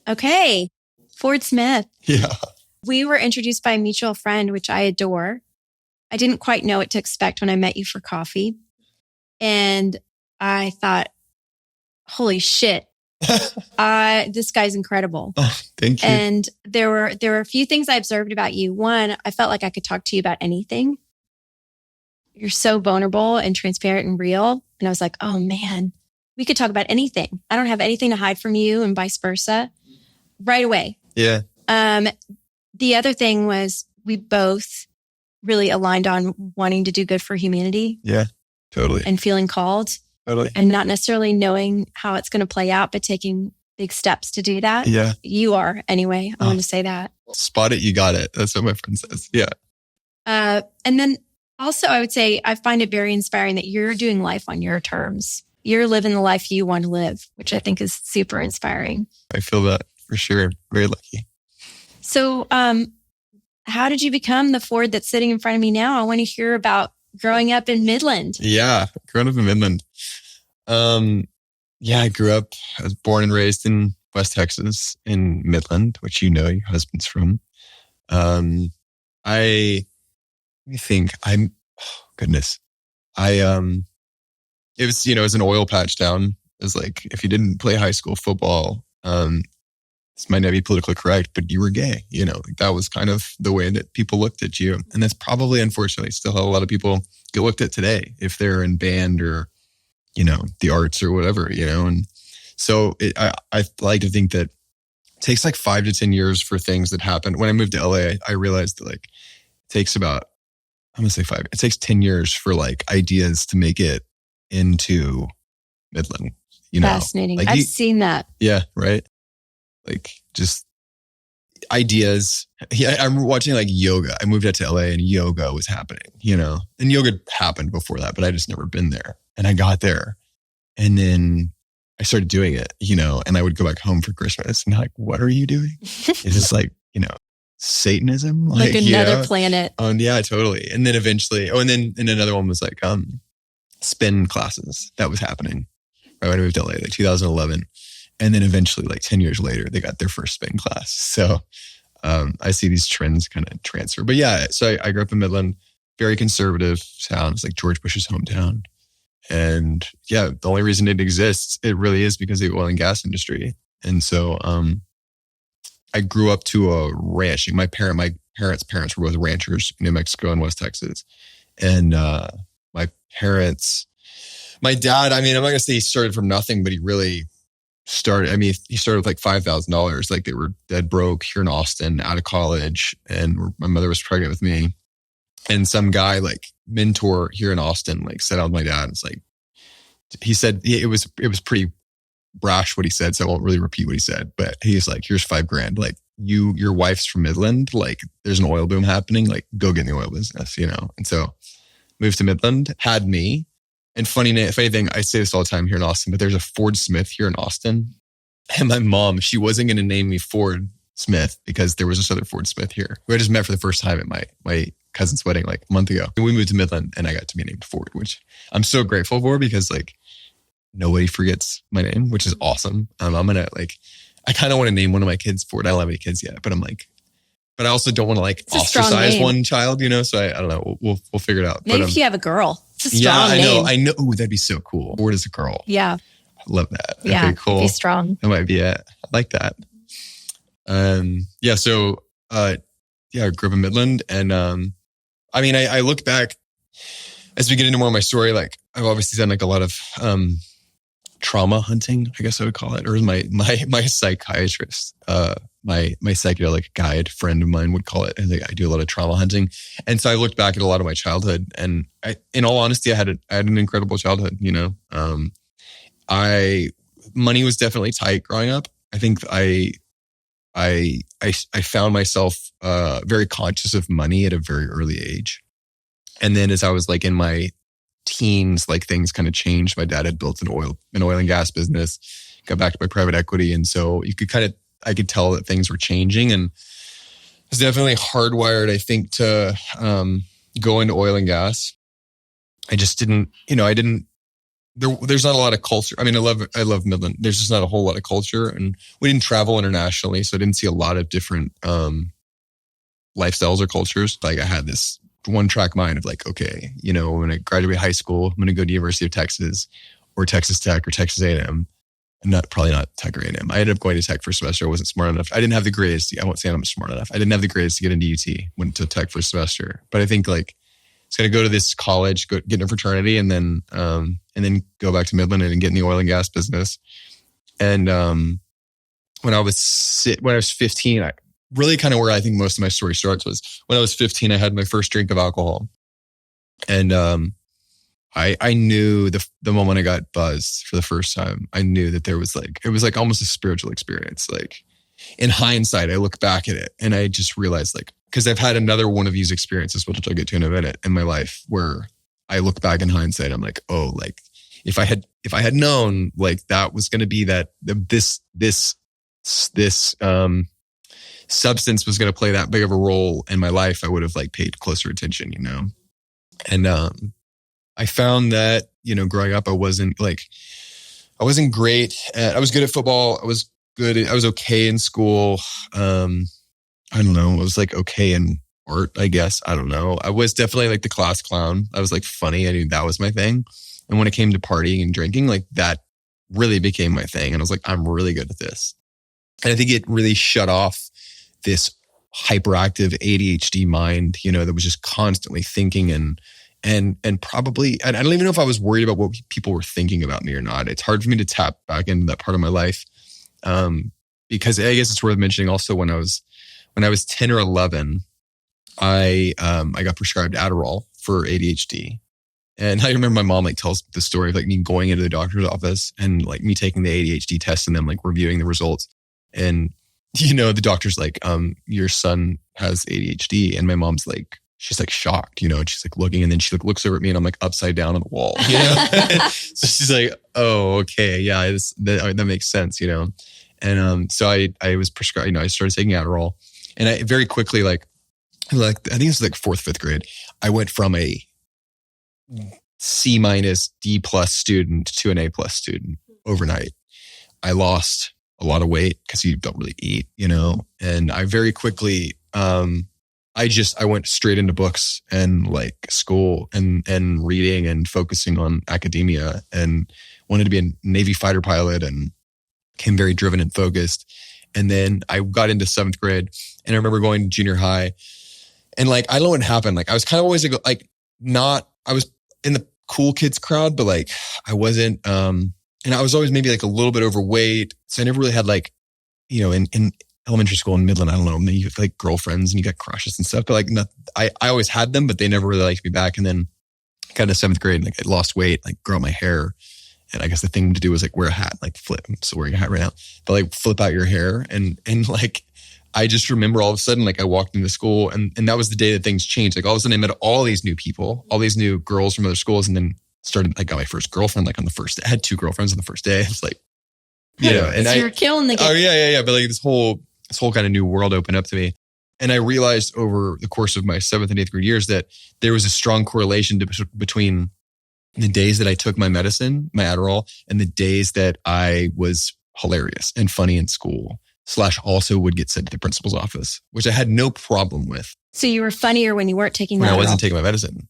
Okay. Ford Smith. Yeah. We were introduced by a mutual friend, which I adore. I didn't quite know what to expect when I met you for coffee. And I thought, holy shit, this guy's incredible. Oh, thank you. And there were a few things I observed about you. One, I felt like I could talk to you about anything. You're so vulnerable and transparent and real. And I was like, oh man, we could talk about anything. I don't have anything to hide from you and vice versa. Right away. Yeah. The other thing was we both really aligned on wanting to do good for humanity. Yeah, totally. And feeling called. Totally. And not necessarily knowing how it's going to play out, but taking big steps to do that. Yeah. You are, anyway. I want to say that. Spot it, you got it. That's what my friend says. Yeah. And then also, I would say I find it very inspiring that you're doing life on your terms. You're living the life you want to live, which I think is super inspiring. I feel that for sure. Very lucky. So, how did you become the Ford that's sitting in front of me now? I want to hear about growing up in Midland. Yeah, growing up in Midland. I grew up, I was born and raised in West Texas in Midland, which you know your husband's from. It was an oil patch town. It was like, if you didn't play high school football, this might not be politically correct, but you were gay. Like that was kind of the way that people looked at you. And that's probably, unfortunately, still how a lot of people get looked at today if they're in band or, the arts or whatever, And so I like to think that it takes like 5 to 10 years for things that happen. When I moved to LA, I realized that like it takes about, I'm going to say 5, it takes 10 years for like ideas to make it into Midland, Fascinating. Like I've seen that. Yeah. Right. Like just ideas. Yeah, I'm watching like yoga. I moved out to LA and yoga was happening, and yoga happened before that, but I just never been there. And I got there and then I started doing it, and I would go back home for Christmas and like, what are you doing? It's just like, Satanism. Like another planet. Oh yeah, totally. And then eventually, and another one was like, spin classes. That was happening right when I moved to LA, like 2011. And then eventually, like 10 years later, they got their first spin class. So I see these trends kind of transfer. But yeah, so I grew up in Midland, very conservative town. It's like George Bush's hometown. And yeah, the only reason it exists, it really is because of the oil and gas industry. And so I grew up to a ranch. My parents' parents were both ranchers in New Mexico and West Texas. And my dad, I'm not going to say he started from nothing, but he really started, he started with like $5,000. Like they were dead broke here in Austin, out of college. And my mother was pregnant with me. And some guy, like mentor here in Austin, like sat down with my dad. And it's like, he said, it was pretty brash what he said. So I won't really repeat what he said, but he's like, here's $5,000. Like your wife's from Midland. Like there's an oil boom happening. Like go get in the oil business, And so moved to Midland, had me. And funny thing, I say this all the time here in Austin, but there's a Ford Smith here in Austin. And my mom, she wasn't going to name me Ford Smith because there was this other Ford Smith here who I just met for the first time at my cousin's wedding like a month ago. And we moved to Midland and I got to be named Ford, which I'm so grateful for because like nobody forgets my name, which is awesome. I'm going to I kind of want to name one of my kids Ford. I don't have any kids yet, but I'm like, but I also don't want to like ostracize one child, So I don't know. We'll figure it out. Maybe but, if you have a girl. It's a strong name. I know. Ooh, that'd be so cool. Ford is a girl. Yeah. I love that. Yeah. Okay, cool. Be strong. That might be it. I like that. So I grew up in Midland and I look back as we get into more of my story, like I've obviously done like a lot of trauma hunting, I guess I would call it, or as my psychiatrist, my psychedelic guide friend of mine would call it. I think I do a lot of trauma hunting. And so I looked back at a lot of my childhood and in all honesty, I had an incredible childhood, money was definitely tight growing up. I think I found myself very conscious of money at a very early age. And then as I was like in my teens, like things kind of changed. My dad had built an oil and gas business, got backed by private equity. And so I could tell that things were changing and I was definitely hardwired, I think, to go into oil and gas. I just didn't, there's not a lot of culture. I mean, I love Midland. There's just not a whole lot of culture, and we didn't travel internationally, so I didn't see a lot of different lifestyles or cultures. Like I had this one track mind of like, okay, you know, when I graduate high school, I'm going to go to University of Texas or Texas Tech or Texas A&M. Probably not Tech or A&M. I ended up going to Tech for a semester. I wasn't smart enough. I didn't have the grades. I won't say I'm smart enough. I didn't have the grades to get into UT. Went to Tech for a semester. But I think like it's going to go to this college, get in a fraternity, and then go back to Midland and get in the oil and gas business. And when I was 15, I really kind of where I think most of my story starts was when I was 15. I had my first drink of alcohol, and I knew the moment I got buzzed for the first time, I knew that it was like almost a spiritual experience. Like in hindsight, I look back at it and I just realized like, because I've had another one of these experiences, which I'll get to in a minute in my life, where I look back in hindsight, I'm like, oh, like if I had known like that was going to be this substance was going to play that big of a role in my life, I would have like paid closer attention, you know? And, I found that, you know, growing up, I wasn't great. I was good at football. I was okay in school. I don't know. I was like okay in art, I guess. I don't know. I was definitely like the class clown. I was like funny. I knew that was my thing. And when it came to partying and drinking, like that really became my thing. And I was like, I'm really good at this. And I think it really shut off this hyperactive ADHD mind, you know, that was just constantly thinking and probably, I don't even know if I was worried about what people were thinking about me or not. It's hard for me to tap back into that part of my life. Because I guess it's worth mentioning also when I was 10 or 11, I got prescribed Adderall for ADHD. And I remember my mom like tells the story of like me going into the doctor's office and like me taking the ADHD test and them like reviewing the results. And, you know, the doctor's like, your son has ADHD. And my mom's like, she's like shocked, you know, and she's like looking, and then she like looks over at me and I'm like upside down on the wall, you know? So she's like, oh, okay. Yeah, that makes sense, you know? And so I was prescribed, you know, I started taking Adderall, and I very quickly, like I think it was like 4th, 5th grade, I went from a C-, D+ student to an A+ student overnight. I lost a lot of weight because you don't really eat, you know? And I very quickly, I went straight into books and like school and reading and focusing on academia, and wanted to be a Navy fighter pilot, and became very driven and focused. And then I got into 7th grade, and I remember going to junior high, and like, I don't know what happened. Like I was kind of always like I was in the cool kids crowd, but like I wasn't, and I was always maybe like a little bit overweight. So I never really had like, you know, in elementary school in Midland, I don't know, maybe you have like girlfriends and you got crushes and stuff, but like I always had them, but they never really liked me back. And then I got into 7th grade and like I lost weight, like grow out my hair. And I guess the thing to do was like wear a hat, like flip. I'm still wearing a hat right now, but like flip out your hair. And like, I just remember all of a sudden, like I walked into school and that was the day that things changed. Like all of a sudden I met all these new people, all these new girls from other schools. And then I got my first girlfriend, like on the first day. I had 2 girlfriends on the first day. It's like, you know, and so you're killing the game. Oh yeah. But like this whole kind of new world opened up to me. And I realized over the course of my 7th and 8th grade years that there was a strong correlation between the days that I took my medicine, my Adderall, and the days that I was hilarious and funny in school, / also would get sent to the principal's office, which I had no problem with. So you were funnier when you weren't taking when Adderall. I wasn't taking my medicine.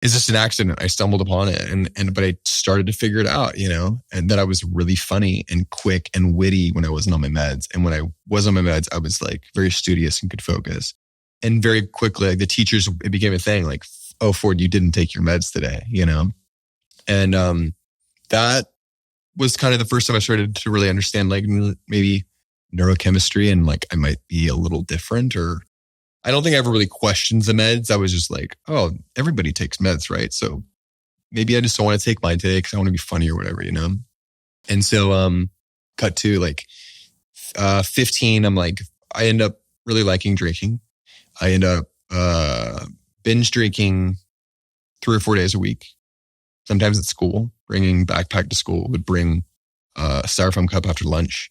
It's just an accident. I stumbled upon it, but I started to figure it out, you know, and that I was really funny and quick and witty when I wasn't on my meds. And when I was on my meds, I was like very studious and could focus. And very quickly, like the teachers, it became a thing like, oh, Ford, you didn't take your meds today, you know? And that was kind of the first time I started to really understand like maybe neurochemistry and like I might be a little different, or I don't think I ever really questioned the meds. I was just like, oh, everybody takes meds, right? So maybe I just don't want to take mine today because I want to be funny or whatever, you know? And so cut to like 15, I'm like, I end up really liking drinking. I end up binge drinking 3 or 4 days a week. Sometimes at school, bringing backpack to school, would bring a styrofoam cup after lunch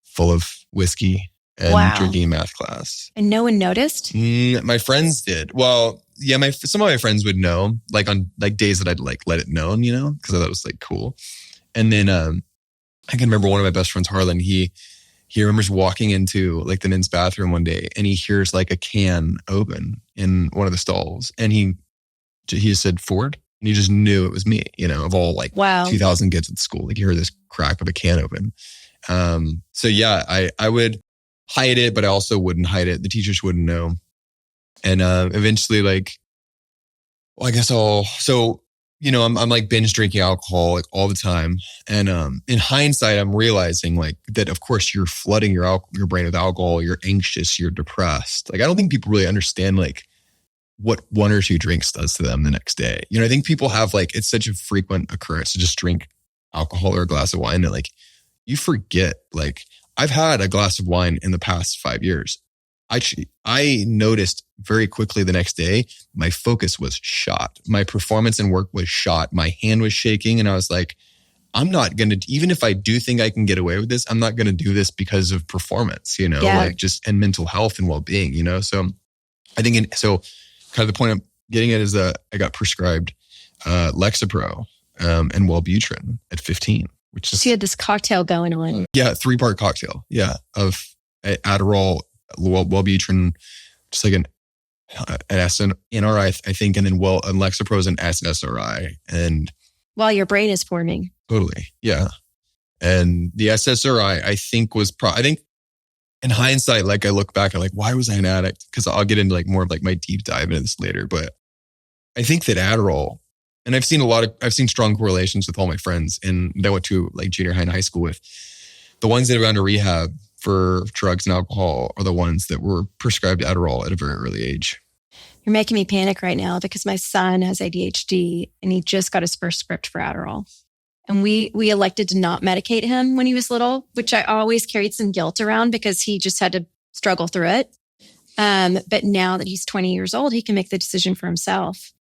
full of whiskey and drinking in math class. And no one noticed? My friends did. Well, some of my friends would know, like on like days that I'd like let it known, you know, because I thought it was like cool. And then I can remember one of my best friends, Harlan, he remembers walking into like the men's bathroom one day and he hears like a can open in one of the stalls. And he just said Ford. And he just knew it was me, you know, of all like 2,000 kids at school. Like you heard this crack of a can open. So yeah, I would hide it, but I also wouldn't hide it. The teachers wouldn't know. And eventually like, well, I guess I'm like binge drinking alcohol like all the time. And in hindsight, I'm realizing like that, of course, you're flooding your brain with alcohol. You're anxious, you're depressed. Like, I don't think people really understand like what one or two drinks does to them the next day. You know, I think people have like, it's such a frequent occurrence to just drink alcohol or a glass of wine that like you forget. Like I've had a glass of wine in the past 5 years. I noticed very quickly the next day, my focus was shot. My performance in work was shot. My hand was shaking. And I was like, I'm not going to, even if I do think I can get away with this, I'm not going to do this because of performance, you know, like just and mental health and well-being, you know? So I think, so kind of the point I'm getting at is that I got prescribed Lexapro and Wellbutrin at 15, which is. So you had this cocktail going on. Yeah, 3-part cocktail. Yeah. Of Adderall, Wellbutrin, just like an SNRI, I think, and then and Lexapro is an SSRI. And while your brain is forming. Totally. Yeah. And the SSRI, I think I think in hindsight, like I look back, I'm like, why was I an addict? Because I'll get into like more of like my deep dive into this later. But I think that Adderall, and I've seen strong correlations with all my friends and that I went to like junior high and high school with. The ones that have gone to rehab for drugs and alcohol are the ones that were prescribed Adderall at a very early age. You're making me panic right now because my son has ADHD and he just got his first script for Adderall. And we elected to not medicate him when he was little, which I always carried some guilt around because he just had to struggle through it. But now that he's 20 years old, he can make the decision for himself.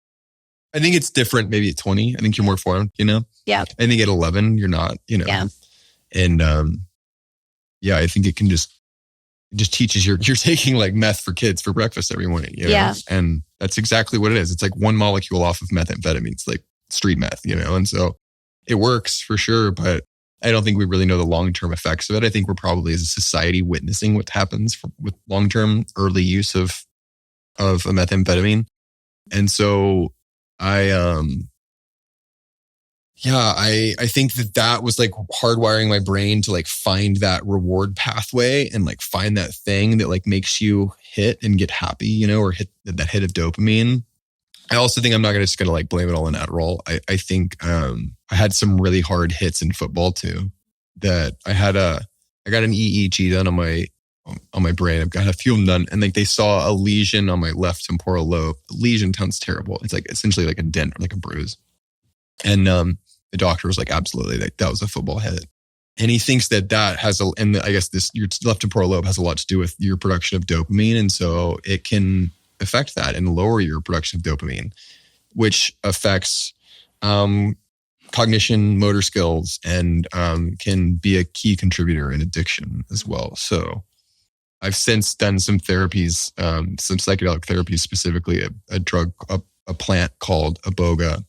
I think it's different maybe at 20. I think you're more formed, you know? Yeah. I think at 11, you're not, you know? Yeah. And yeah, I think it just teaches you're taking like meth for kids for breakfast every morning, you know? Yeah. And that's exactly what it is. It's like one molecule off of methamphetamine. It's like street meth, you know? And so it works for sure, but I don't think we really know the long-term effects of it. I think we're probably as a society witnessing what happens with long-term early use of a methamphetamine. And so I think that was like hardwiring my brain to like find that reward pathway and like find that thing that like makes you hit and get happy, you know, or hit that hit of dopamine. I also think I'm not just going to like blame it all on Adderall. I think I had some really hard hits in football too. That I got an EEG done on my brain. I've got a few of them done, and like they saw a lesion on my left temporal lobe. Lesion sounds terrible. It's like essentially like a dent or like a bruise. And the doctor was like, absolutely, that was a football hit. And he thinks that has I guess your left temporal lobe has a lot to do with your production of dopamine, and so it can affect that and lower your production of dopamine, which affects cognition, motor skills, and can be a key contributor in addiction as well. So I've since done some therapies, some psychedelic therapies, specifically a plant called iboga.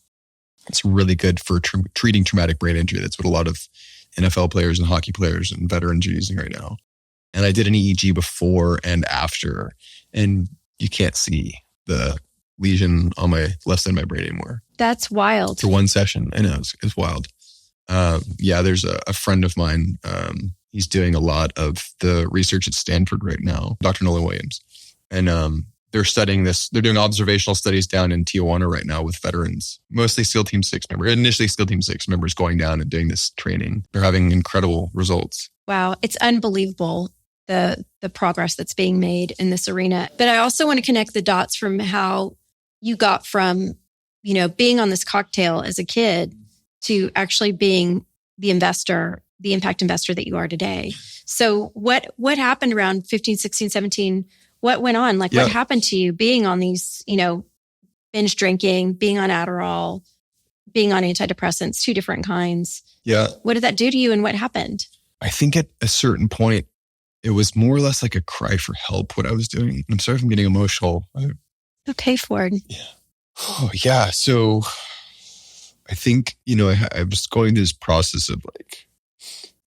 It's really good for treating traumatic brain injury. That's what a lot of NFL players and hockey players and veterans are using right now. And I did an EEG before and after, and you can't see the lesion on my left side of my brain anymore. That's wild. For one session. I know, it's wild. Yeah, there's a friend of mine. He's doing a lot of the research at Stanford right now, Dr. Nolan Williams. And they're studying this. They're doing observational studies down in Tijuana right now with veterans, mostly SEAL Team 6 members. Initially, SEAL Team 6 members going down and doing this training. They're having incredible results. Wow. It's unbelievable, the progress that's being made in this arena. But I also want to connect the dots from how you got from, you know, being on this cocktail as a kid to actually being the impact investor that you are today. So what happened around 15, 16, 17? What went on? Like, what happened to you being on these, you know, binge drinking, being on Adderall, being on antidepressants, 2 different kinds? Yeah. What did that do to you and what happened? I think at a certain point, it was more or less like a cry for help, what I was doing. I'm sorry if I'm getting emotional. Okay, Ford. Yeah. Oh, yeah. So I think, I was going through this process of like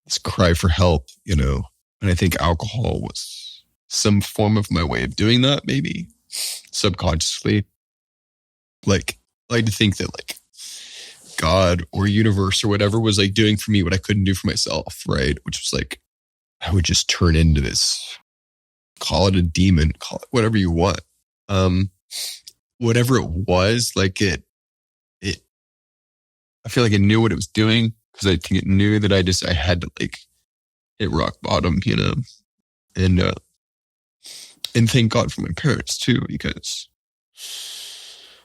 this cry for help, and I think alcohol was some form of my way of doing that, maybe subconsciously. Like, I like to think that like God or universe or whatever was like doing for me what I couldn't do for myself, right? Which was like, I would just turn into this, call it a demon, call it whatever you want. Whatever it was, like it, I feel like it knew what it was doing because I think it knew that I had to like hit rock bottom, and thank God for my parents too, because,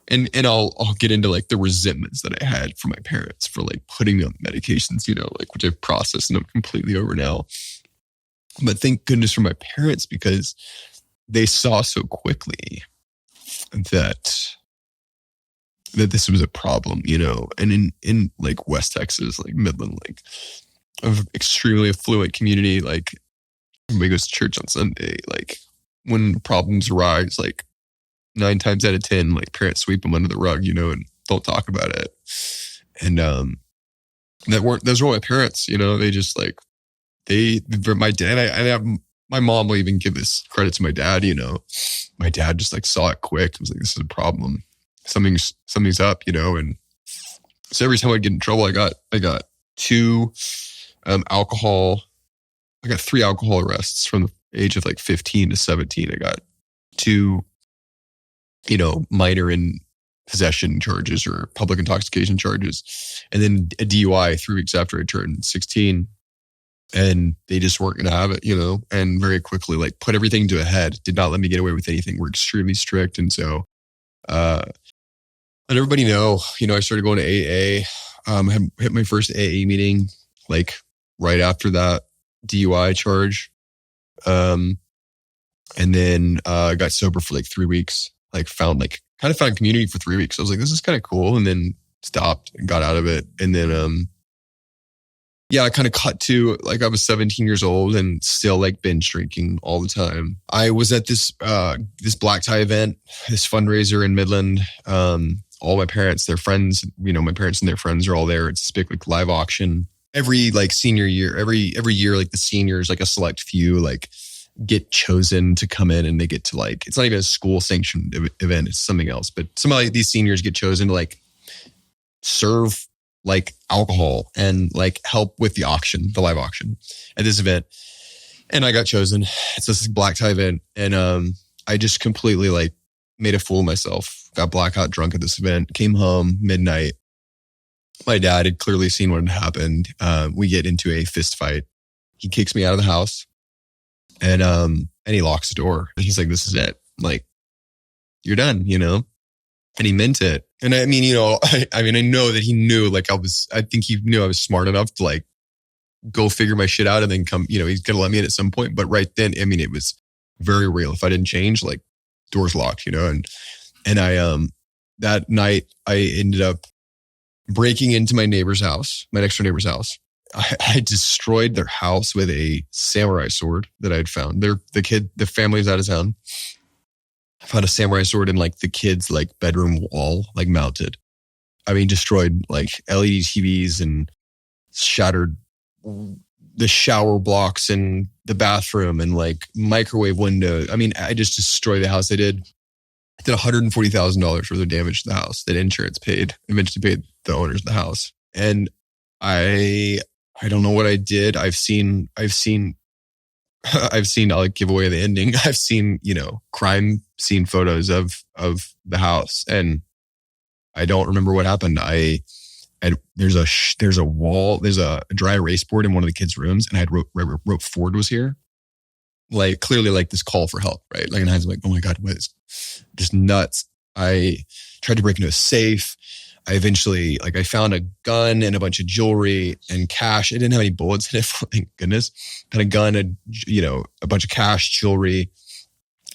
and I'll get into like the resentments that I had for my parents for like putting me on medications, like which I've processed and I'm completely over now. But thank goodness for my parents because they saw so quickly that this was a problem, and in like West Texas, like Midland, like of extremely affluent community, like everybody goes to church on Sunday, like when problems arise, like 9 times out of 10, like parents sweep them under the rug, and don't talk about it. And those were my parents, they just like, my dad, I have, my mom will even give this credit to my dad, my dad just like saw it quick. It was like, this is a problem. Something's up, and so every time I'd get in trouble, I got 2 alcohol. I got 3 alcohol arrests from the age of like 15 to 17. I got 2, minor in possession charges or public intoxication charges, and then a DUI 3 weeks after I turned 16. And they just weren't going to have it, and very quickly like put everything to a head, did not let me get away with anything. We're extremely strict. And so, let everybody know, I started going to AA, had hit my first AA meeting, like right after that DUI charge. And then, got sober for like 3 weeks, like found community for 3 weeks. I was like, this is kind of cool. And then stopped and got out of it. And then, I kind of cut to like I was 17 years old and still like binge drinking all the time. I was at this black tie event, this fundraiser in Midland. All my parents, their friends, my parents and their friends are all there. It's this big like live auction. Every like senior year, every year, like the seniors, like a select few, like get chosen to come in and they get to like, it's not even a school sanctioned event. It's something else, but some of these seniors get chosen to like serve like alcohol and like help with the auction, the live auction at this event. And I got chosen. It's this black tie event. And I just completely like made a fool of myself, got blackout drunk at this event, came home midnight. My dad had clearly seen what had happened. We get into a fist fight. He kicks me out of the house and he locks the door. He's like, this is it. Like, you're done, And he meant it. And I mean, I know that he knew, like I think he knew I was smart enough to like go figure my shit out and then come, he's going to let me in at some point. But right then, I mean, it was very real. If I didn't change, like doors locked, and I, that night I ended up breaking into my neighbor's house, my next door neighbor's house. I destroyed their house with a samurai sword that I'd found. The family's out of town. I found a samurai sword in like the kids' like bedroom wall, like mounted. I mean, destroyed like LED TVs and shattered the shower blocks in the bathroom and like microwave windows. I mean, I just destroyed the house. I did $140,000 worth of damage to the house that insurance eventually paid the owners of the house. And I don't know what I did. I've seen, I'll give away the ending. I've seen, crime scene photos of the house and I don't remember what happened. There's a wall, there's a dry erase board in one of the kids' rooms and I had wrote Ford was here. Like clearly like this call for help, right? Like, and I was like, oh my God, what is just nuts. I tried to break into a safe. I eventually, I found a gun and a bunch of jewelry and cash. It didn't have any bullets in it, thank goodness. Had a gun, a bunch of cash, jewelry.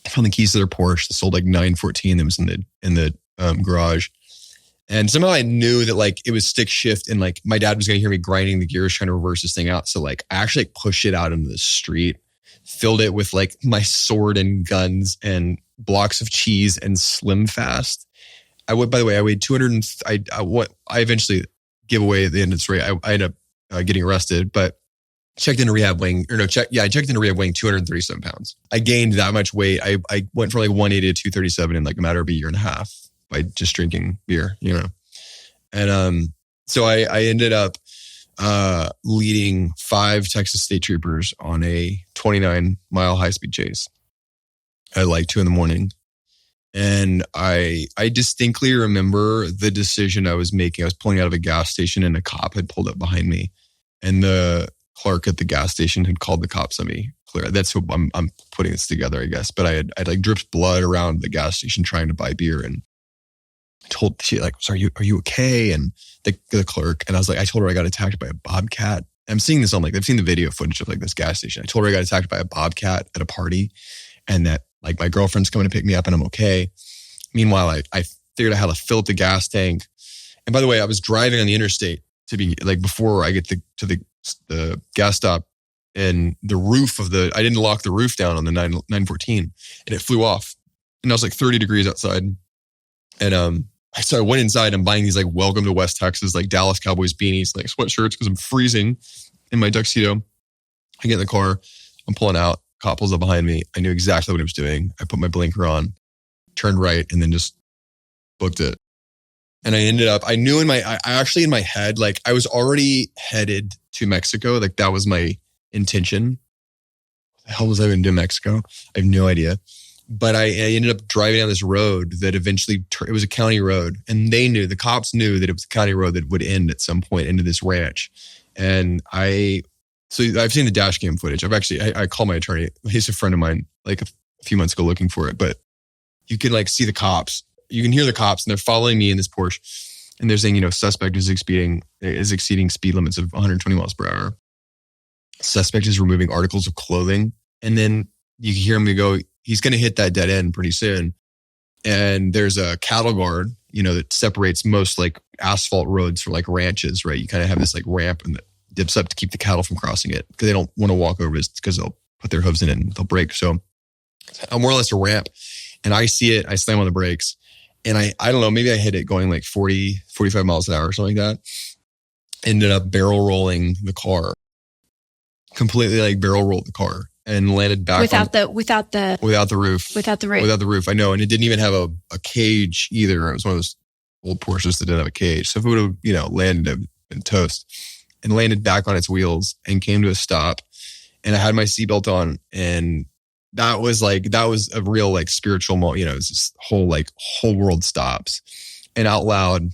I found the keys to their Porsche that sold like $914 that was in the garage. And somehow I knew that it was stick shift and my dad was going to hear me grinding the gears trying to reverse this thing out. So I actually pushed it out into the street, filled it with my sword and guns and blocks of cheese and Slim Fast. By the way, I weighed 200. I eventually give away at the end of the story. I ended up getting arrested, but I checked into rehab weighing 237 pounds. I gained that much weight. I went from like 180 to 237 in like a matter of a year and a half by just drinking beer, And so I ended up leading 5 Texas state troopers on a 29-mile high-speed chase at like 2 a.m. And I distinctly remember the decision I was making. I was pulling out of a gas station and a cop had pulled up behind me. And the clerk at the gas station had called the cops on me. That's who I'm putting this together, I guess. But I'd like dripped blood around the gas station trying to buy beer, and she like, "So are you okay?" And the clerk, and I was like, I told her I got attacked by a bobcat. I'm seeing this on like, I've seen the video footage of like this gas station. I told her I got attacked by a bobcat at a party, and that like my girlfriend's coming to pick me up and I'm okay. Meanwhile, I figured out how to fill up the gas tank. And by the way, I was driving on the interstate to be like, before I get to the gas stop, and the roof of I didn't lock the roof down on the 914, and it flew off. And I was like 30 degrees outside. And so I went inside. I'm buying these like Welcome to West Texas, like Dallas Cowboys beanies, like sweatshirts, because I'm freezing in my tuxedo. I get in the car. I'm pulling out. Cop pulls up behind me. I knew exactly what he was doing. I put my blinker on, turned right, and then just booked it. And I ended up, I actually in my head, like I was already headed to Mexico. Like that was my intention. What the hell was I going to do in Mexico? I have no idea. But I ended up driving down this road that eventually, it was a county road. And the cops knew that it was a county road that would end at some point into this ranch. And so I've seen the dash cam footage. I called my attorney. He's a friend of mine, like a few months ago looking for it. But you can like see the cops. You can hear the cops, and they're following me in this Porsche. And they're saying, suspect is exceeding speed limits of 120 miles per hour. Suspect is removing articles of clothing. And then you can hear him go, he's going to hit that dead end pretty soon. And there's a cattle guard, that separates most like asphalt roads from like ranches, right? You kind of have this like ramp and that dips up to keep the cattle from crossing it, because they don't want to walk over it, because they'll put their hooves in it and they'll break. So I'm more or less a ramp, and I see it. I slam on the brakes, and I don't know, maybe I hit it going like 40, 45 miles an hour or something like that. Ended up barrel rolling the car, completely like barrel rolled the car, and landed back without the roof. I know. And it didn't even have a cage either. It was one of those old Porsches that didn't have a cage. So if it would have, landed in toast, and landed back on its wheels and came to a stop, and I had my seatbelt on, and that was a real like spiritual moment. It was this whole world stops. And out loud,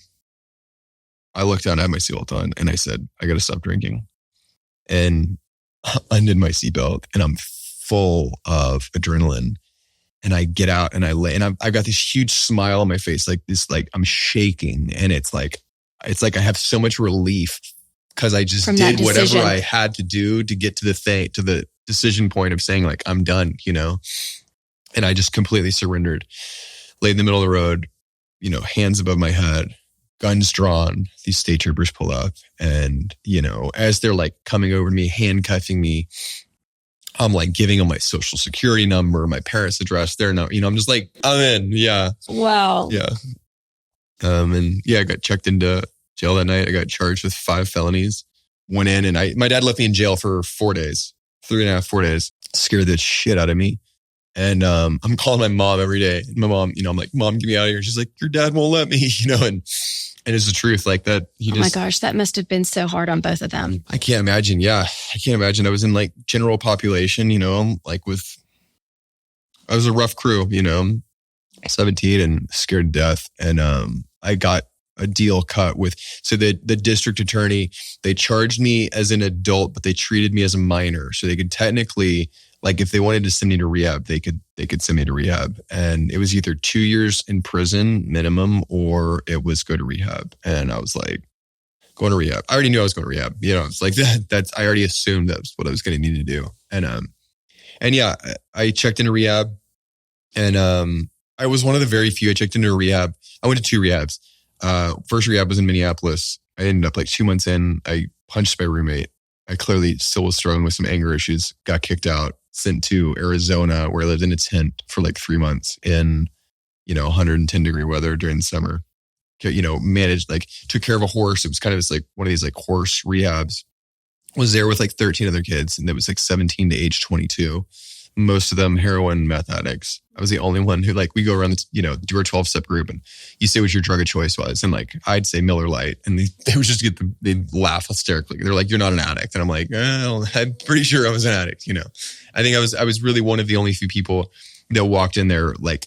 I looked down, I had my seatbelt on, and I said, I got to stop drinking. And undid my seatbelt, and I'm full of adrenaline. And I get out and I lay, and I've got this huge smile on my face, like this, like I'm shaking. And it's like I have so much relief, because I just did whatever I had to do to get to the decision point of saying like, I'm done, and I just completely surrendered, laid in the middle of the road, hands above my head, guns drawn. These state troopers pull up, and, as they're like coming over to me, handcuffing me, I'm like giving them my social security number, my parents' address. They're not, I'm just like, I'm in. Yeah. Wow. Yeah. I got checked into jail that night. I got charged with 5 felonies. Went in, and my dad left me in jail for 4 days, 3.5, 4 days. Scared the shit out of me. And I'm calling my mom every day. My mom, I'm like, Mom, get me out of here. She's like, your dad won't let me, and it's the truth, like that. Oh my gosh, that must have been so hard on both of them. I can't imagine. Yeah, I can't imagine. I was in like general population, like I was a rough crew, 17 and scared to death. And I got a deal cut with, so the district attorney, they charged me as an adult, but they treated me as a minor. So they could technically, like if they wanted to send me to rehab, they could send me to rehab. And it was either 2 years in prison minimum, or it was go to rehab. And I was like, going to rehab. I already knew I was going to rehab. It's like that's, I already assumed that's what I was going to need to do. And yeah, I checked into rehab, and I was one of the very few. I checked into a rehab. I went to 2 rehabs. First rehab was in Minneapolis. I ended up like 2 months in. I punched my roommate. I clearly still was struggling with some anger issues. Got kicked out. sent to Arizona where I lived in a tent for like 3 months in, 110 degree weather during the summer. Managed, like, took care of a horse. It was kind of just like one of these like horse rehabs. Was there with like 13 other kids, and it was like 17 to age 22. Most of them heroin, meth addicts. I was the only one who, like, we go around, do our 12-step group, and you say what your drug of choice was. And like, I'd say Miller Lite, and they would just they'd laugh hysterically. They're like, "You're not an addict." And I'm like, "Well, I'm pretty sure I was an addict." I think I was really one of the only few people that walked in there, like,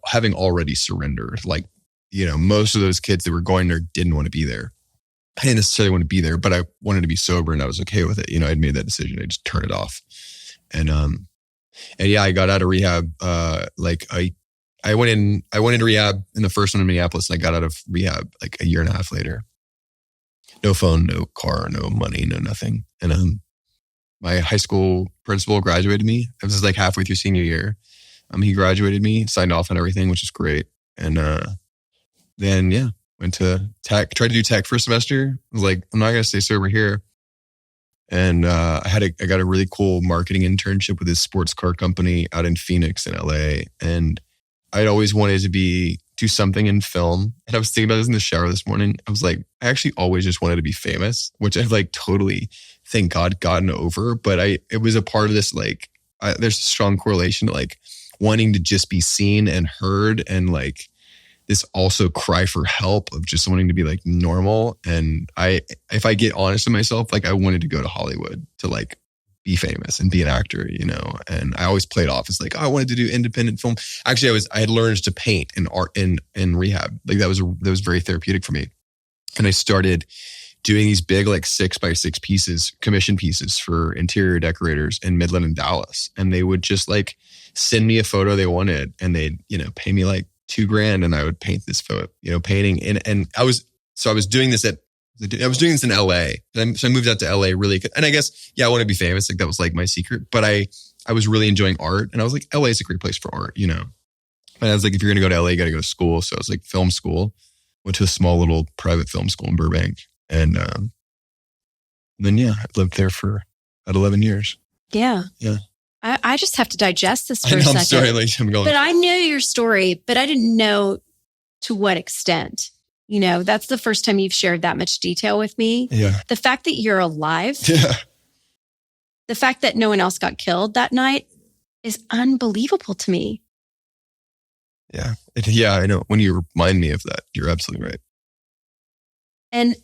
having already surrendered. Like, most of those kids that were going there didn't want to be there. I didn't necessarily want to be there, but I wanted to be sober, and I was okay with it. I'd made that decision. I just turned it off. And yeah, I got out of rehab. I went into rehab in the first one in Minneapolis, and I got out of rehab like a year and a half later. No phone, no car, no money, no nothing. And my high school principal graduated me. I was like halfway through senior year. He graduated me, signed off on everything, which is great. And then yeah, went to tech, tried to do tech for a semester. I was like, I'm not gonna stay sober here. And I got a really cool marketing internship with this sports car company out in Phoenix in LA. And I'd always wanted to do something in film. And I was thinking about this in the shower this morning. I was like, I actually always just wanted to be famous, which I've like totally, thank God, gotten over. But it was a part of this, like, there's a strong correlation to like wanting to just be seen and heard, and like this also cry for help of just wanting to be like normal. And if I get honest with myself, like I wanted to go to Hollywood to like be famous and be an actor, and I always played off as like, oh, I wanted to do independent film. Actually, I had learned to paint in art in rehab. Like that was very therapeutic for me. And I started doing these big, like 6x6 pieces, commission pieces for interior decorators in Midland and Dallas. And they would just like send me a photo they wanted, and they'd, pay me like $2,000, and I would paint this photo, painting. And I was doing this in LA. So I moved out to LA really, and I guess, yeah, I want to be famous. Like that was like my secret, but I was really enjoying art, and I was like, LA is a great place for art, And I was like, if you're going to go to LA, you got to go to school. So I was like, film school, went to a small little private film school in Burbank. And then, yeah, I lived there for about 11 years. Yeah. Yeah. I just have to digest this for a I'm second. sorry, like I'm going. But I knew your story, but I didn't know to what extent. That's the first time you've shared that much detail with me. Yeah. The fact that you're alive. Yeah. The fact that no one else got killed that night is unbelievable to me. Yeah. Yeah, I know. When you remind me of that, you're absolutely right. And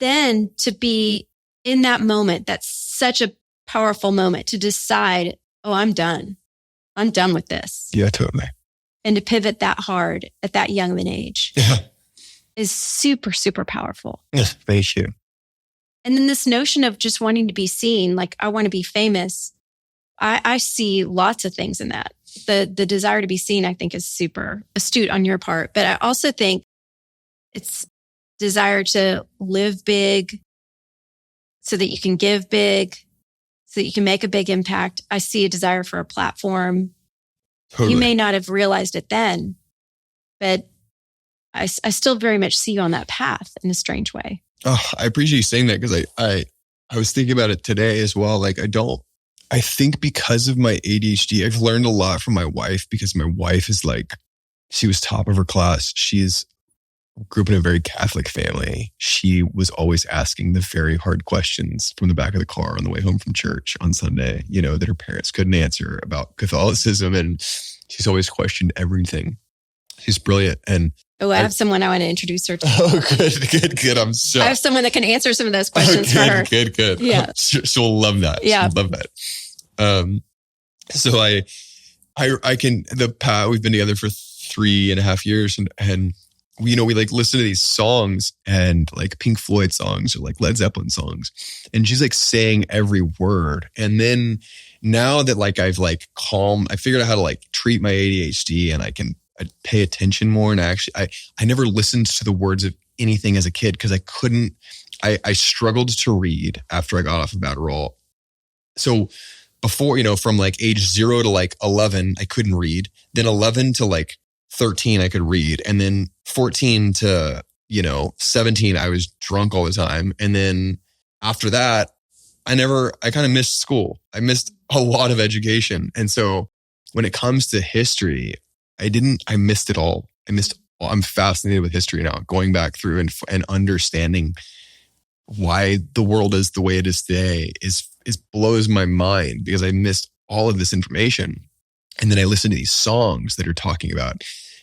then to be in that moment, that's such a powerful moment to decide, oh, I'm done. I'm done with this. Yeah, totally. And to pivot that hard at that young of an age is super, super powerful. Yes, thank you. And then this notion of just wanting to be seen, like I want to be famous. I see lots of things in that. The desire to be seen, I think, is super astute on your part. But I also think it's desire to live big so that you can give big, so that you can make a big impact. I see a desire for a platform. Totally. You may not have realized it then, but I still very much see you on that path in a strange way. Oh, I appreciate you saying that, because I was thinking about it today as well. Like I think because of my ADHD, I've learned a lot from my wife, because my wife is like, she was top of her class. Grew up in a very Catholic family. She was always asking the very hard questions from the back of the car on the way home from church on Sunday, that her parents couldn't answer about Catholicism. And she's always questioned everything. She's brilliant. And I have someone I want to introduce her to. Oh, good. I'm so. I have someone that can answer some of those questions for her. Good. Yeah. She'll love that. Yeah. She'll love that. So I can, we've been together for 3.5 years, and we like listen to these songs, and like Pink Floyd songs or like Led Zeppelin songs, and she's like saying every word. And then now that like I've like I figured out how to like treat my ADHD, and I pay attention more. And I never listened to the words of anything as a kid, because I struggled to read after I got off of Adderall. So before, from like age 0 to like 11, I couldn't read. Then 11 to like 13, I could read. And then 14 to, 17, I was drunk all the time. And then after that, I kind of missed school. I missed a lot of education. And so when it comes to history, I missed it all. I'm fascinated with history now, going back through and understanding why the world is the way it is today is blows my mind, because I missed all of this information. And then I listen to these songs that are talking about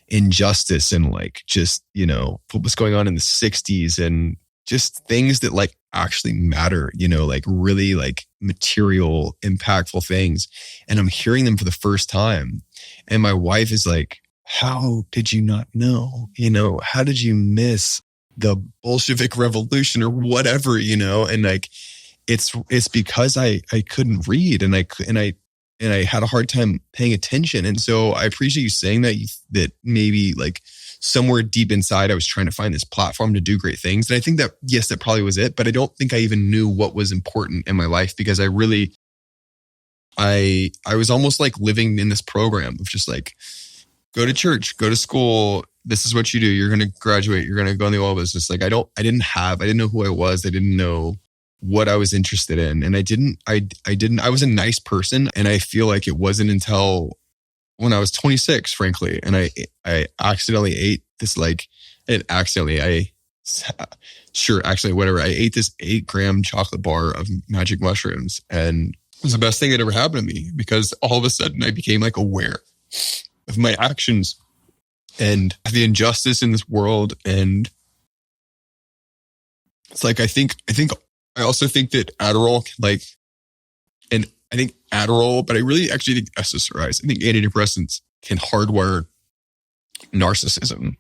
injustice and like just, what was going on in the 60s and just things that like actually matter, like really like material, impactful things. And I'm hearing them for the first time. And my wife is like, how did you not know? How did you miss the Bolshevik Revolution or whatever, and like, it's because I couldn't read and I had a hard time paying attention. And so I appreciate you saying that maybe like somewhere deep inside, I was trying to find this platform to do great things. And I think that, yes, that probably was it, but I don't think I even knew what was important in my life, because I was almost like living in this program of just like, go to church, go to school. This is what you do. You're going to graduate. You're going to go in the oil business. Like I didn't know who I was. I didn't know what I was interested in. And I was a nice person. And I feel like it wasn't until when I was 26, frankly, and I accidentally ate this I ate this 8-gram chocolate bar of magic mushrooms. And it was the best thing that ever happened to me, because all of a sudden I became like aware of my actions and the injustice in this world. And it's like, I also think that Adderall but I really actually think SSRIs, I think antidepressants can hardwire narcissism.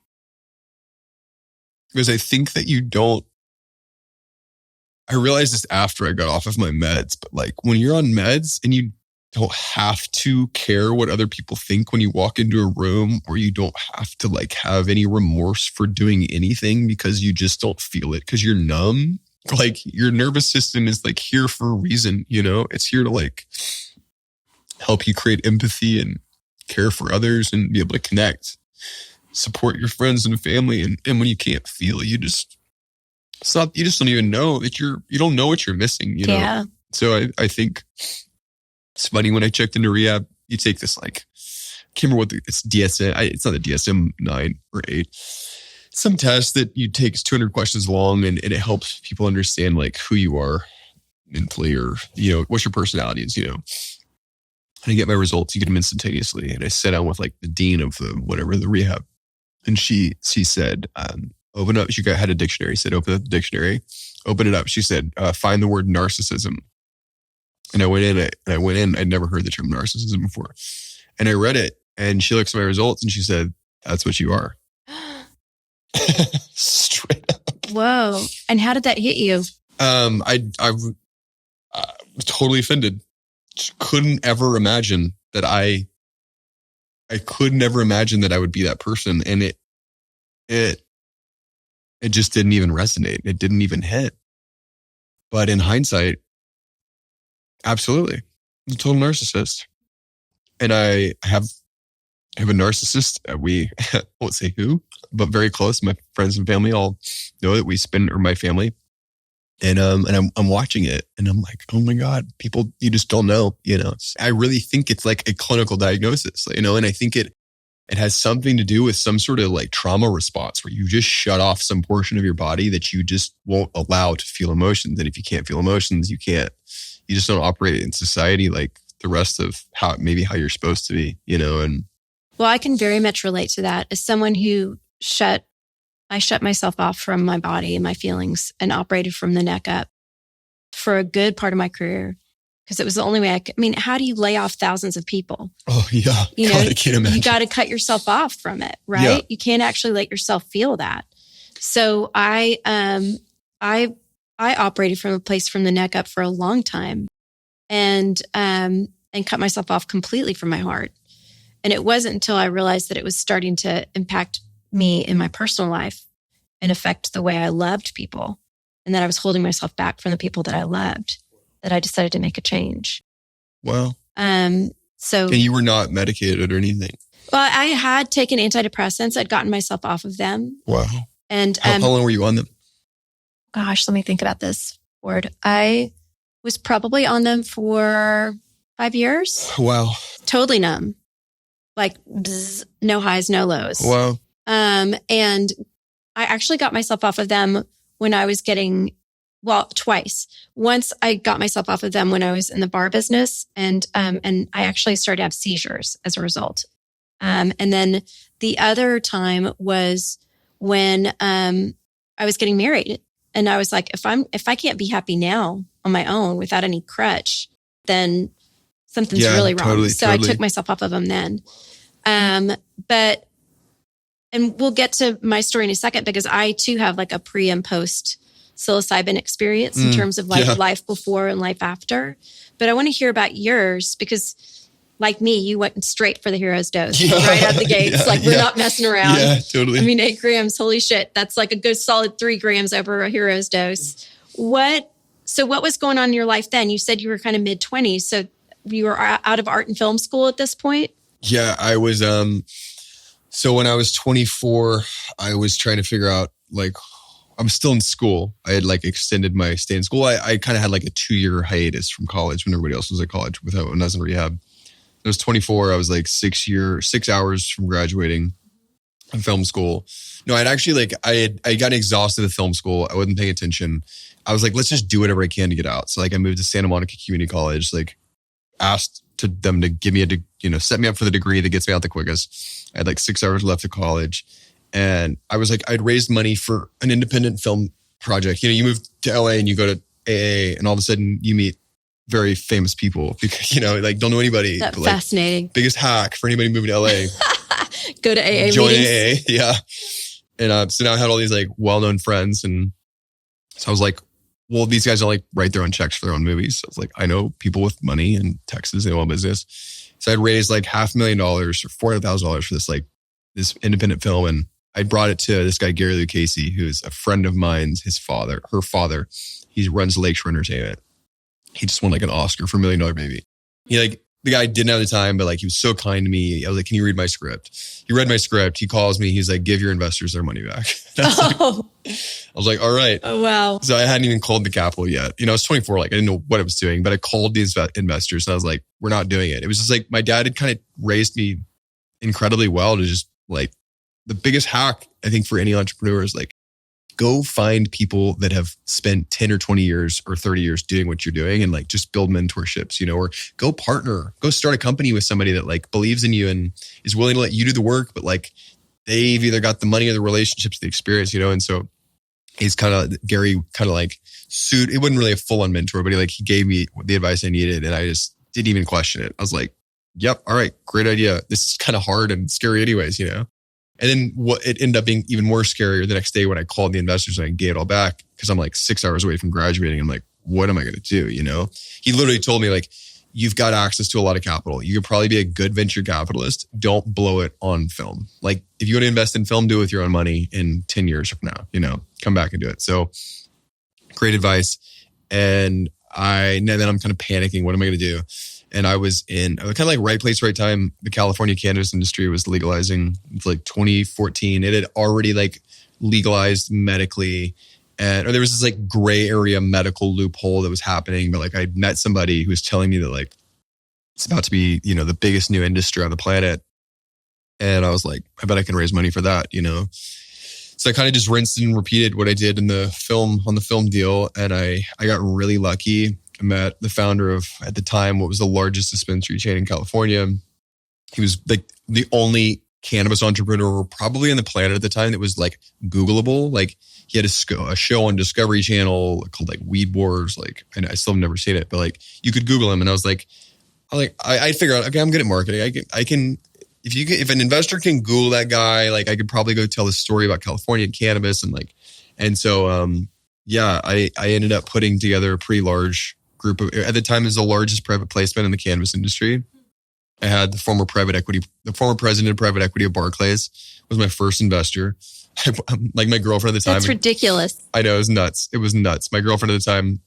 Because I think that I realized this after I got off of my meds, but like when you're on meds and you don't have to care what other people think when you walk into a room, or you don't have to like have any remorse for doing anything because you just don't feel it because you're numb. Like your nervous system is like here for a reason, it's here to like help you create empathy and care for others and be able to connect, support your friends and family. And when you can't feel, you just don't even know that you don't know what you're missing, Yeah. So I think it's funny, when I checked into rehab, you take this like, I can't remember it's DSM. It's not a DSM 9 or 8. Some test that you take is 200 questions long, and it helps people understand like who you are mentally, or, what your personality is, And I get my results, you get them instantaneously. And I sat down with like the dean of the rehab. And she said, open up. She had a dictionary, said, open up the dictionary, open it up. She said, find the word narcissism. And I went in, I'd never heard the term narcissism before. And I read it, and she looks at my results and she said, that's what you are. Straight up. Whoa. And how did that hit you? I was totally offended. Couldn't ever imagine that I could never imagine that I would be that person. And it just didn't even resonate. It didn't even hit. But in hindsight, absolutely. I'm a total narcissist. And I have a narcissist. We won't say who, but very close. My friends and family all know that my family. And I'm watching it, and I'm like, oh my God, people, you just don't know, I really think it's like a clinical diagnosis, and I think it has something to do with some sort of like trauma response where you just shut off some portion of your body that you just won't allow to feel emotions. And if you can't feel emotions, you just don't operate in society like the rest of how you're supposed to be, and. Well, I can very much relate to that as someone who I shut myself off from my body and my feelings and operated from the neck up for a good part of my career, because it was the only way how do you lay off thousands of people? Oh yeah. God, I can't imagine. You got to cut yourself off from it, right? Yeah. You can't actually let yourself feel that. So I operated from a place from the neck up for a long time, and cut myself off completely from my heart. And it wasn't until I realized that it was starting to impact me in my personal life and affect the way I loved people, and that I was holding myself back from the people that I loved, that I decided to make a change. Wow. And you were not medicated or anything? Well, I had taken antidepressants. I'd gotten myself off of them. Wow. And how long were you on them? Gosh, let me think about this, Ward. I was probably on them for 5 years. Wow. Totally numb. Like bzz, no highs, no lows. Wow. And I actually got myself off of them when I was twice. Once I got myself off of them when I was in the bar business, and I actually started to have seizures as a result. And then the other time was when I was getting married, and I was like, if I can't be happy now on my own without any crutch, then something's really wrong. Totally. I took myself off of them then. But we'll get to my story in a second, because I too have like a pre and post psilocybin experience in terms of like life before and life after. But I want to hear about yours, because like me, you went straight for the hero's dose right out the gates. We're not messing around. Yeah, totally. I mean, 8 grams, holy shit. That's like a good solid 3 grams over a hero's dose. So what was going on in your life then? You said you were kind of mid-20s. So you were out of art and film school at this point? Yeah, I was, so when I was 24, I was trying to figure out, like, I'm still in school. I had like extended my stay in school. I kind of had like a 2-year hiatus from college when everybody else was at college when I was in rehab. I was 24. I was like 6 hours from graduating from film school. No, I'd actually I got exhausted at film school. I wasn't paying attention. I was like, let's just do whatever I can to get out. So like I moved to Santa Monica Community College, like asked them to give me set me up for the degree that gets me out the quickest. I had like 6 hours left of college. And I was like, I'd raised money for an independent film project. You move to LA and you go to AA, and all of a sudden you meet very famous people because, don't know anybody. That's fascinating. Biggest hack for anybody moving to LA. Go to AA Join meetings. AA, yeah. And so now I had all these like well-known friends. And so I was like, well, these guys don't like write their own checks for their own movies. So I was like, I know people with money in Texas, they own business. So I'd raised like $500,000 or $400,000 for this independent film. And I brought it to this guy, Gary Lou Casey, who's a friend of mine's, her father. He runs Lakeshore Entertainment. He just won like an Oscar for $1 Million Baby. The guy didn't have the time, but like he was so kind to me. I was like, can you read my script? He read my script. He calls me. He's like, give your investors their money back. I was like, all right. Oh, wow. So I hadn't even called the capital yet. I was 24. Like I didn't know what I was doing, but I called these investors and I was like, we're not doing it. It was just like my dad had kind of raised me incredibly well to just like the biggest hack, I think, for any entrepreneur is like, go find people that have spent 10 or 20 years or 30 years doing what you're doing and like just build mentorships, or go start a company with somebody that like believes in you and is willing to let you do the work, but like they've either got the money or the relationships, the experience, and so Gary like it wasn't really a full-on mentor, but he gave me the advice I needed and I just didn't even question it. I was like, yep, all right, great idea. This is kind of hard and scary anyways, And then it ended up being even more scarier the next day when I called the investors and I gave it all back because I'm like 6 hours away from graduating. I'm like, what am I going to do? He literally told me like, you've got access to a lot of capital. You could probably be a good venture capitalist. Don't blow it on film. Like if you want to invest in film, do it with your own money in 10 years from now, come back and do it. So great advice. And then I'm kind of panicking. What am I going to do? And I was kind of like right place, right time. The California cannabis industry was legalizing. It's like 2014. It had already like legalized medically. Or there was this like gray area medical loophole that was happening. But like I met somebody who was telling me that like it's about to be, the biggest new industry on the planet. And I was like, I bet I can raise money for that, So I kind of just rinsed and repeated what I did on the film deal. And I got really lucky. I met the founder of, at the time, what was the largest dispensary chain in California. He was like the only cannabis entrepreneur probably on the planet at the time that was like Googleable. Like he had a show on Discovery Channel called like Weed Wars. Like, and I still have never seen it, but like you could Google him. And I was like, I figured out, okay, I'm good at marketing. I can, if an investor can Google that guy, like I could probably go tell the story about California and cannabis and so I ended up putting together a pretty large group of, at the time, it was the largest private placement in the cannabis industry. I had the former president of private equity of Barclays was my first investor. Like my girlfriend at the time. That's ridiculous. I know, it was nuts. My girlfriend at the time,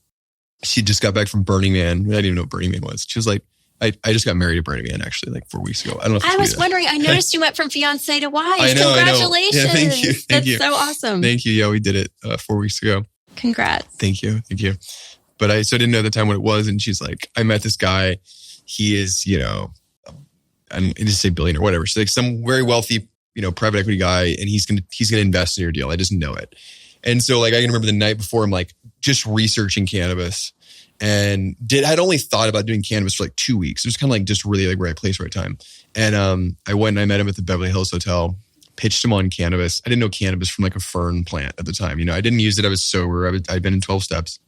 she just got back from Burning Man. I didn't even know what Burning Man was. She was like, I just got married at Burning Man actually like 4 weeks ago. I don't know if I was wondering, I noticed you went from fiance to wife. I know, congratulations. Yeah, thank you. That's so awesome. Thank you. Yeah, we did it 4 weeks ago. Congrats. Thank you. So I didn't know at the time what it was. And she's like, I met this guy. He is, I just say billionaire, whatever. She's like some very wealthy, private equity guy, and he's gonna invest in your deal. I just know it. And so like I can remember the night before, I'm like just researching cannabis, and I'd only thought about doing cannabis for like 2 weeks. It was kind of like just really like right place, right time. And I went and I met him at the Beverly Hills Hotel, pitched him on cannabis. I didn't know cannabis from like a fern plant at the time. I didn't use it. I was sober. I'd been in 12 steps.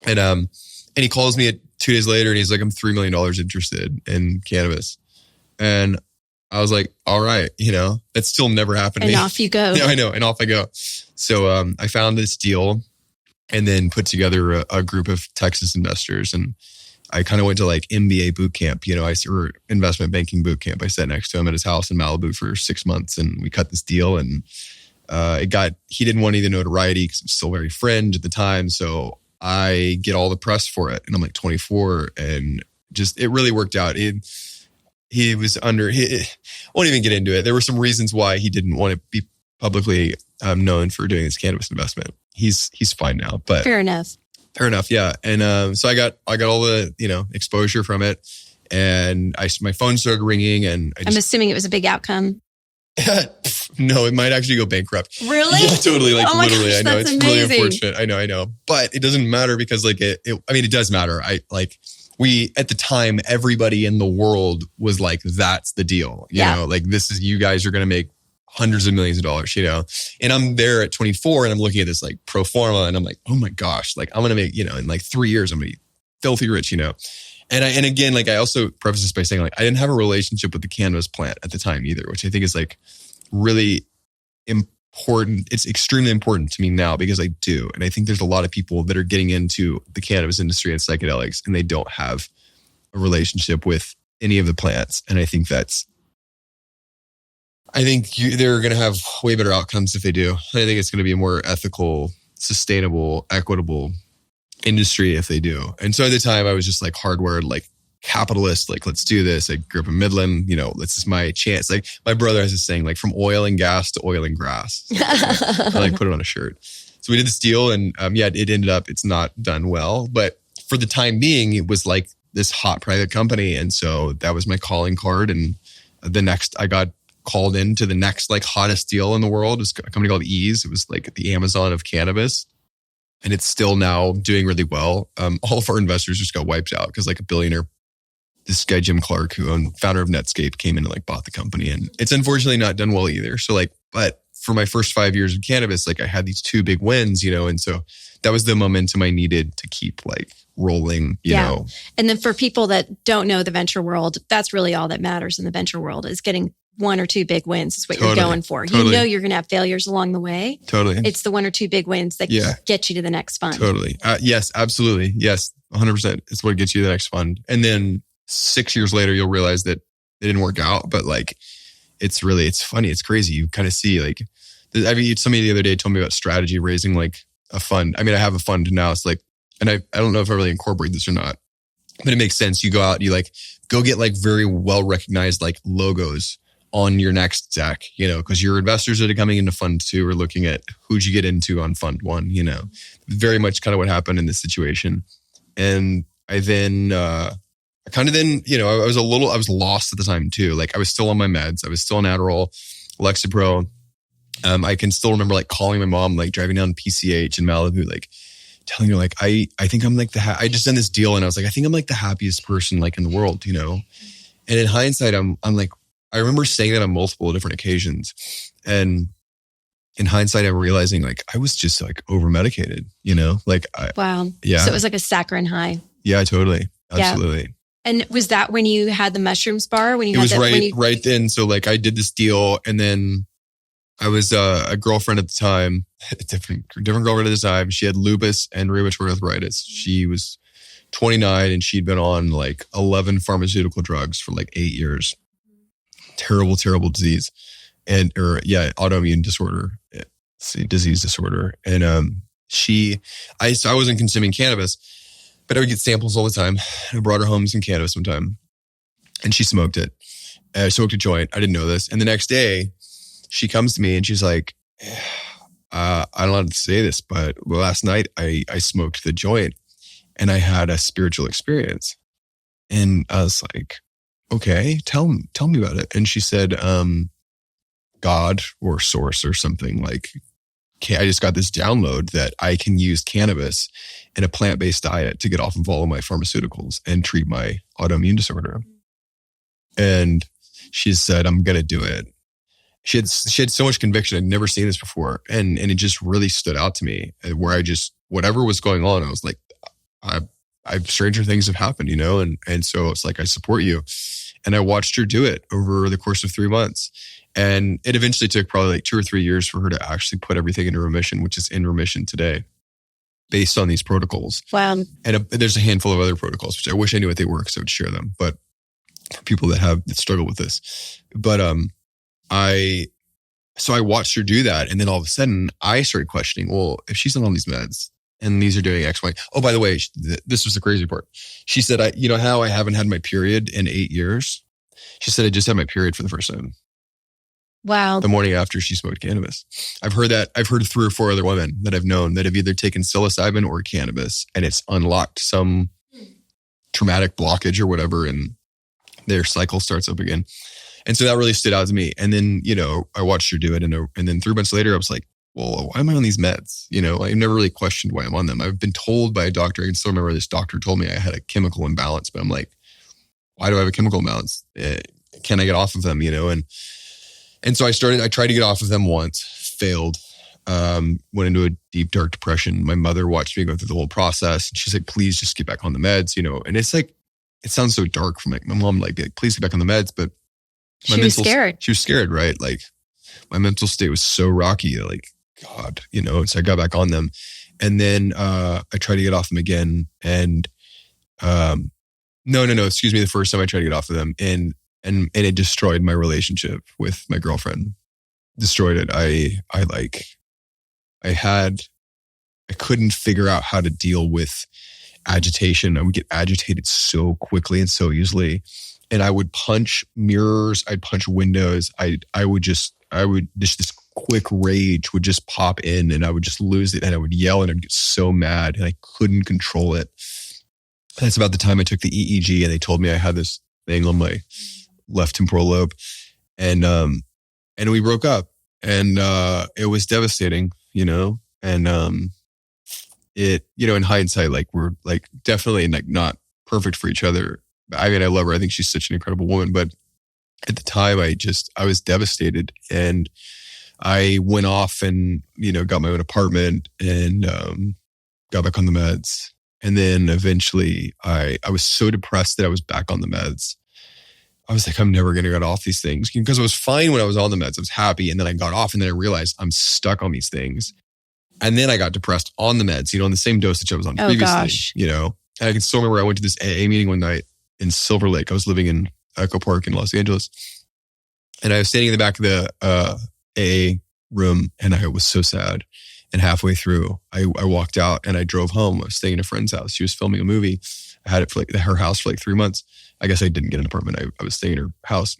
And he calls me 2 days later and he's like, I'm $3 million interested in cannabis. And I was like, all right, that still never happened to me. And off you go. Yeah, I know. And off I go. So I found this deal and then put together a group of Texas investors. And I kind of went to like MBA boot camp, or investment banking boot camp. I sat next to him at his house in Malibu for 6 months and we cut this deal. And he didn't want any of the notoriety because I'm still very fringe at the time. So I get all the press for it. And I'm like 24 and just, it really worked out. He was I won't even get into it. There were some reasons why he didn't want to be publicly known for doing this cannabis investment. He's fine now, but fair enough. Yeah. And so I got all the exposure from it, and my phone started ringing, and I'm assuming it was a big outcome. No, it might actually go bankrupt. Really? Yeah, totally. Like literally, gosh, I know it's amazing. really unfortunate. I know, but it doesn't matter because like it does matter. At the time, everybody in the world was like, that's the deal. You know, like you guys are going to make hundreds of millions of dollars, and I'm there at 24 and I'm looking at this like pro forma and I'm like, oh my gosh, like I'm going to make, in like 3 years, I'm going to be filthy rich, And again, like I also preface this by saying like, I didn't have a relationship with the cannabis plant at the time either, which I think is like really important. It's extremely important to me now because I do. And I think there's a lot of people that are getting into the cannabis industry and psychedelics and they don't have a relationship with any of the plants. And I think they're going to have way better outcomes if they do. I think it's going to be a more ethical, sustainable, equitable industry if they do. And so at the time I was just like hardwired, like capitalist, like let's do this. I grew up in Midland, this is my chance. Like my brother has this saying, like from oil and gas to oil and grass. So I like put it on a shirt. So we did this deal and it ended up, it's not done well, but for the time being, it was like this hot private company. And so that was my calling card. And I got called into the next like hottest deal in the world. It was a company called Eaze. It was like the Amazon of cannabis. And it's still now doing really well. All of our investors just got wiped out because like a billionaire, this guy, Jim Clark, founder of Netscape, came in and like bought the company. And it's unfortunately not done well either. So like, but for my first 5 years of cannabis, like I had these 2 big wins, and so that was the momentum I needed to keep like rolling, you know. And then for people that don't know the venture world, that's really all that matters in the venture world is getting 1 or 2 big wins is what you're going for. You know you're going to have failures along the way. Totally. It's the 1 or 2 big wins that get you to the next fund. Totally. Yes, absolutely. Yes, 100%. It's what gets you to the next fund. And then 6 years later, you'll realize that it didn't work out. But like, it's funny. It's crazy. You kind of see like, somebody the other day told me about strategy raising like a fund. I mean, I have a fund now. It's like, and I don't know if I really incorporate this or not, but it makes sense. You go out, you like go get like very well recognized like logos on your next deck, because your investors that are coming into fund 2 are looking at who'd you get into on fund 1, very much kind of what happened in this situation. And I then, I was lost at the time too. Like I was still on my meds. I was still on Adderall, Lexapro. I can still remember like calling my mom, like driving down PCH in Malibu, like telling her like, I think I'm like I just done this deal. And I was like, I think I'm like the happiest person like in the world, And in hindsight, I'm like, I remember saying that on multiple different occasions. And in hindsight, I'm realizing like I was just like over medicated, Wow. Yeah. So it was like a saccharine high. Yeah, totally. Absolutely. Yeah. And was that when you had the mushrooms bar? When you it was right then. So like I did this deal and then I was a girlfriend at the time, different girlfriend at the time. She had lupus and rheumatoid arthritis. She was 29 and she'd been on like 11 pharmaceutical drugs for like 8 years. Terrible, terrible disease. Autoimmune disorder, disease disorder. And I wasn't consuming cannabis, but I would get samples all the time. I brought her home some cannabis one time and she smoked it. I smoked a joint. I didn't know this. And the next day she comes to me and she's like, I don't know how to say this, but last night I smoked the joint and I had a spiritual experience. And I was like, okay, tell me about it. And she said, God or source or something like, okay, I just got this download that I can use cannabis and a plant-based diet to get off of all of my pharmaceuticals and treat my autoimmune disorder. And she said, I'm going to do it. She had so much conviction. I'd never seen this before. And it just really stood out to me where I just, whatever was going on, I was like, I've stranger things have happened, and so it's like, I support you. And I watched her do it over the course of 3 months. And it eventually took probably like 2 or 3 years for her to actually put everything into remission, which is in remission today based on these protocols. Wow. And there's a handful of other protocols, which I wish I knew what they were because I would share them. But for people that struggle with this, but, I watched her do that. And then all of a sudden I started questioning, well, if she's on all these meds and these are doing X, Y. Oh, by the way, this was the crazy part. She said, how I haven't had my period in 8 years. She said, I just had my period for the first time. Wow. The morning after she smoked cannabis. I've heard 3 or 4 other women that I've known that have either taken psilocybin or cannabis and it's unlocked some traumatic blockage or whatever. And their cycle starts up again. And so that really stood out to me. And then, I watched her do it. And then 3 months later, I was like, well, why am I on these meds? I've never really questioned why I'm on them. I've been told by a doctor. I can still remember this doctor told me I had a chemical imbalance, but I'm like, why do I have a chemical imbalance? Can I get off of them? And so I tried to get off of them once, failed, went into a deep, dark depression. My mother watched me go through the whole process. And she said, please just get back on the meds, and it's like, it sounds so dark from like my mom, like, please get back on the meds. But she was scared. She was scared, right? Like my mental state was so rocky, like, God, so I got back on them. And then I tried to get off them again. And no, excuse me. The first time I tried to get off of them and it destroyed my relationship with my girlfriend. Destroyed it. I couldn't figure out how to deal with agitation. I would get agitated so quickly and so easily. And I would punch mirrors. I'd punch windows. This quick rage would just pop in and I would just lose it. And I would yell and I'd get so mad and I couldn't control it. That's about the time I took the EEG and they told me I had this thing on my left temporal lobe. And we broke up and, it was devastating, and, it, in hindsight, like we're like definitely like not perfect for each other. I mean, I love her. I think she's such an incredible woman, but at the time I was devastated and I went off and, got my own apartment and, got back on the meds. And then eventually I was so depressed that I was back on the meds. I was like, I'm never going to get off these things because I was fine when I was on the meds. I was happy. And then I got off and then I realized I'm stuck on these things. And then I got depressed on the meds, on the same dosage I was on previously, gosh. And I can still remember I went to this AA meeting one night in Silver Lake. I was living in Echo Park in Los Angeles. And I was standing in the back of the AA room and I was so sad. And halfway through, I walked out and I drove home. I was staying in a friend's house. She was filming a movie. I had it for her house for 3 months. I guess I didn't get an apartment. I was staying in her house.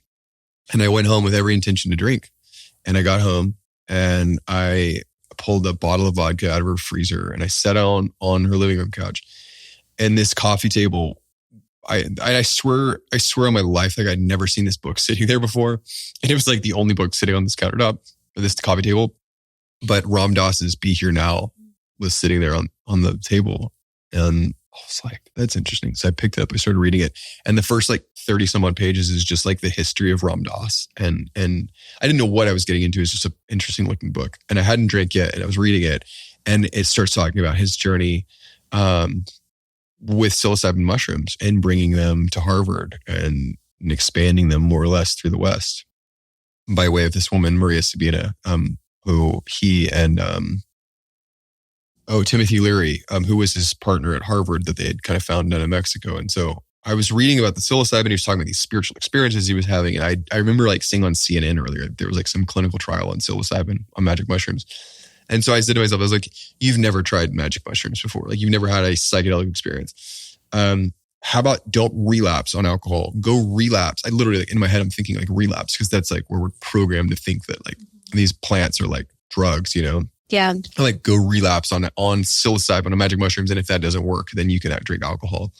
And I went home with every intention to drink. And I got home and I pulled a bottle of vodka out of her freezer and I sat on her living room couch. And this coffee table, I swear on my life, like I'd never seen this book sitting there before. And it was like the only book sitting on this countertop or this coffee table. But Ram Dass's Be Here Now was sitting there on the table. And I was like, that's interesting. So I picked it up, I started reading it. And the first 30 some odd pages is just like the history of Ram Dass. And I didn't know what I was getting into. It's just an interesting looking book. And I hadn't drank yet and I was reading it. And it starts talking about his journey with psilocybin mushrooms and bringing them to Harvard and expanding them more or less through the West by way of this woman, Maria Sabina, who he and Timothy Leary, who was his partner at Harvard that they had kind of found down in Mexico. And so I was reading about the psilocybin. He was talking about these spiritual experiences he was having. And I remember seeing on CNN earlier, there was some clinical trial on psilocybin, on magic mushrooms. And so I said to myself, I was like, you've never tried magic mushrooms before. You've never had a psychedelic experience. How about don't relapse on alcohol? Go relapse. I literally, in my head, I'm thinking relapse because that's where we're programmed to think that these plants are like drugs, Yeah. Like go relapse on psilocybin, on magic mushrooms. And if that doesn't work, then you can drink alcohol.